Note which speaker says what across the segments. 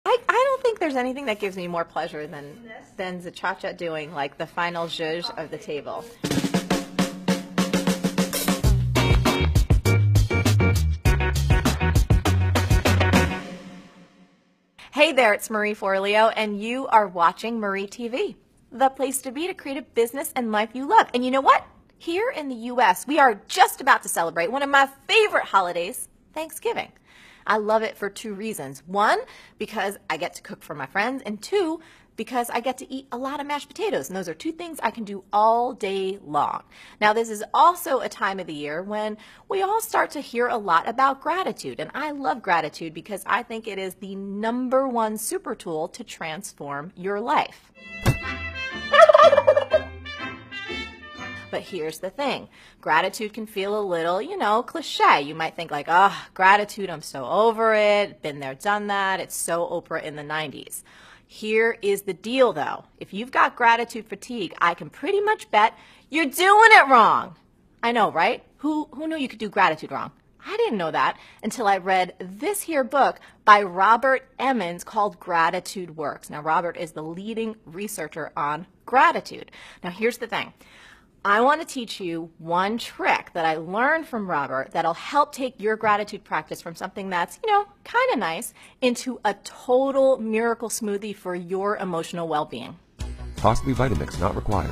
Speaker 1: I don't think there's anything that gives me more pleasure than the cha-cha doing like the final zhuzh of the table. Hey there, it's Marie Forleo, and you are watching Marie TV, the place to be to create a business and life you love. And you know what? Here in the U.S., we are just about to celebrate one of my favorite holidays, Thanksgiving. I love it for two reasons. One, because I get to cook for my friends, and two, because I get to eat a lot of mashed potatoes, and those are two things I can do all day long. Now, this is also a time of the year when we all start to hear a lot about gratitude, and I love gratitude because I think it is the #1 super tool to transform your life. But here's the thing. Gratitude can feel a little, cliche. You might think like, oh, gratitude, I'm so over it. Been there, done that. It's so Oprah in the 90s. Here is the deal, though. If you've got gratitude fatigue, I can pretty much bet you're doing it wrong. I know, right? Who knew you could do gratitude wrong? I didn't know that until I read this here book by Robert Emmons called Gratitude Works. Now, Robert is the leading researcher on gratitude. Now, here's the thing. I want to teach you one trick that I learned from Robert that'll help take your gratitude practice from something that's, kind of nice into a total miracle smoothie for your emotional well-being.
Speaker 2: Costly Vitamix not required.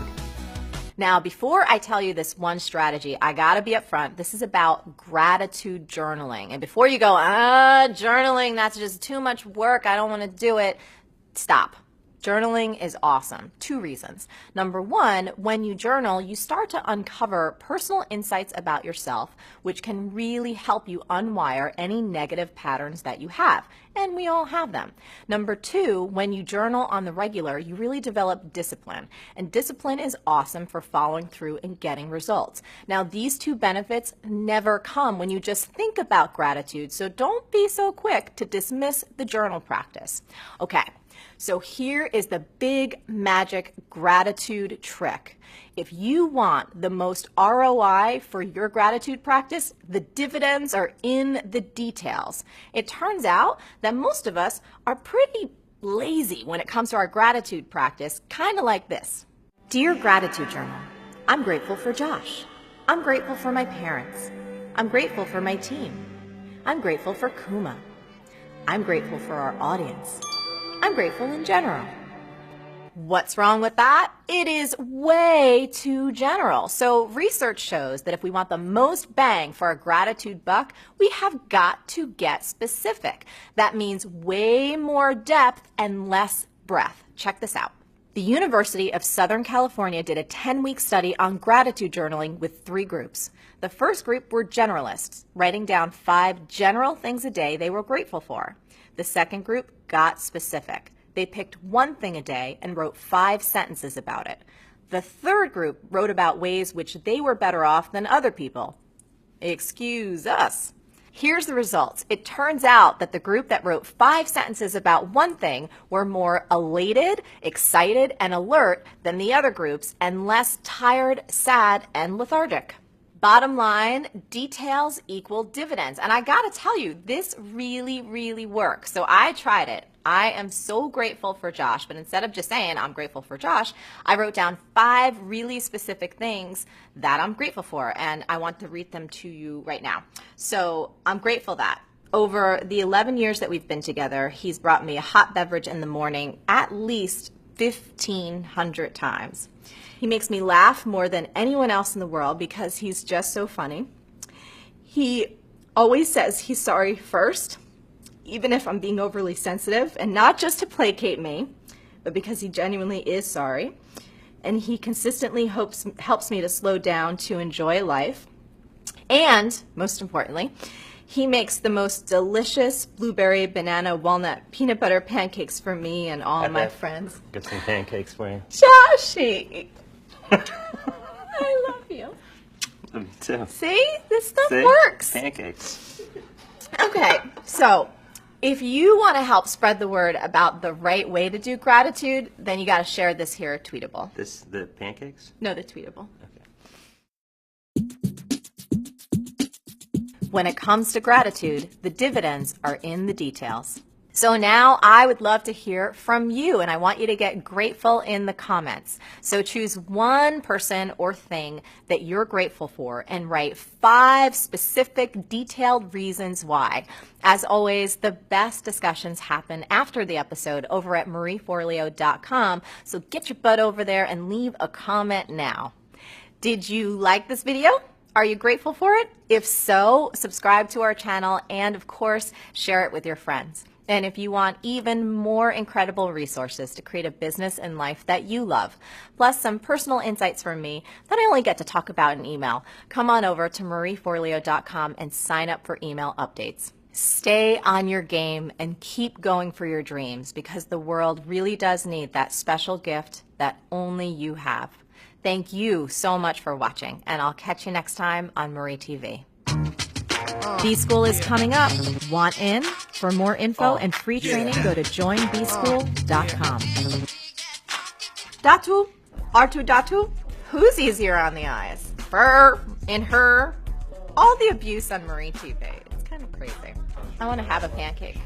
Speaker 1: Now, before I tell you this one strategy, I got to be upfront. This is about gratitude journaling. And before you go, journaling, that's just too much work. I don't want to do it. Stop. Journaling is awesome. Two reasons. Number one, when you journal, you start to uncover personal insights about yourself, which can really help you unwire any negative patterns that you have. And we all have them. Number two, when you journal on the regular, you really develop discipline. And discipline is awesome for following through and getting results. Now, these two benefits never come when you just think about gratitude, so don't be so quick to dismiss the journal practice. Okay. So here is the big magic gratitude trick. If you want the most ROI for your gratitude practice, the dividends are in the details. It turns out that most of us are pretty lazy when it comes to our gratitude practice, kind of like this. Dear Gratitude Journal, I'm grateful for Josh. I'm grateful for my parents. I'm grateful for my team. I'm grateful for Kuma. I'm grateful for our audience. I'm grateful in general. What's wrong with that? It is way too general. So research shows that if we want the most bang for our gratitude buck, we have got to get specific. That means way more depth and less breadth. Check this out. The University of Southern California did a 10-week study on gratitude journaling with 3 groups. The first group were generalists, writing down 5 general things a day they were grateful for. The second group got specific. They picked one thing a day and wrote 5 sentences about it. The third group wrote about ways which they were better off than other people. Excuse us. Here's the results. It turns out that the group that wrote 5 sentences about one thing were more elated, excited, and alert than the other groups, and less tired, sad, and lethargic. Bottom line, details equal dividends. And I gotta tell you, this really, really works. So I tried it. I am so grateful for Josh, but instead of just saying I'm grateful for Josh, I wrote down 5 really specific things that I'm grateful for, and I want to read them to you right now. So I'm grateful that over the 11 years that we've been together, he's brought me a hot beverage in the morning at least 1,500 times. He makes me laugh more than anyone else in the world because he's just so funny. He always says he's sorry first, even if I'm being overly sensitive, and not just to placate me, but because he genuinely is sorry. And he consistently helps me to slow down to enjoy life. And, most importantly, he makes the most delicious blueberry, banana, walnut, peanut butter pancakes for me and all my friends.
Speaker 3: Get some pancakes for you.
Speaker 1: Joshy! I love you.
Speaker 3: Me too.
Speaker 1: See? This stuff works.
Speaker 3: Pancakes.
Speaker 1: Okay, so if you want to help spread the word about the right way to do gratitude, then you got to share this here tweetable.
Speaker 3: The pancakes?
Speaker 1: No, the tweetable.
Speaker 3: Okay.
Speaker 1: When it comes to gratitude, the dividends are in the details. So now I would love to hear from you, and I want you to get grateful in the comments. So choose one person or thing that you're grateful for and write 5 specific, detailed reasons why. As always, the best discussions happen after the episode over at marieforleo.com, so get your butt over there and leave a comment now. Did you like this video? Are you grateful for it? If so, subscribe to our channel and, of course, share it with your friends. And if you want even more incredible resources to create a business and life that you love, plus some personal insights from me that I only get to talk about in email, come on over to marieforleo.com and sign up for email updates. Stay on your game and keep going for your dreams, because the world really does need that special gift that only you have. Thank you so much for watching, and I'll catch you next time on Marie TV. B-School is coming up. Want in? For more info and free training, go to joinbschool.com. Datu? R2 Who's easier on the eyes? Her, in her? All the abuse on Marie TV. It's kind of crazy. I want to have a pancake.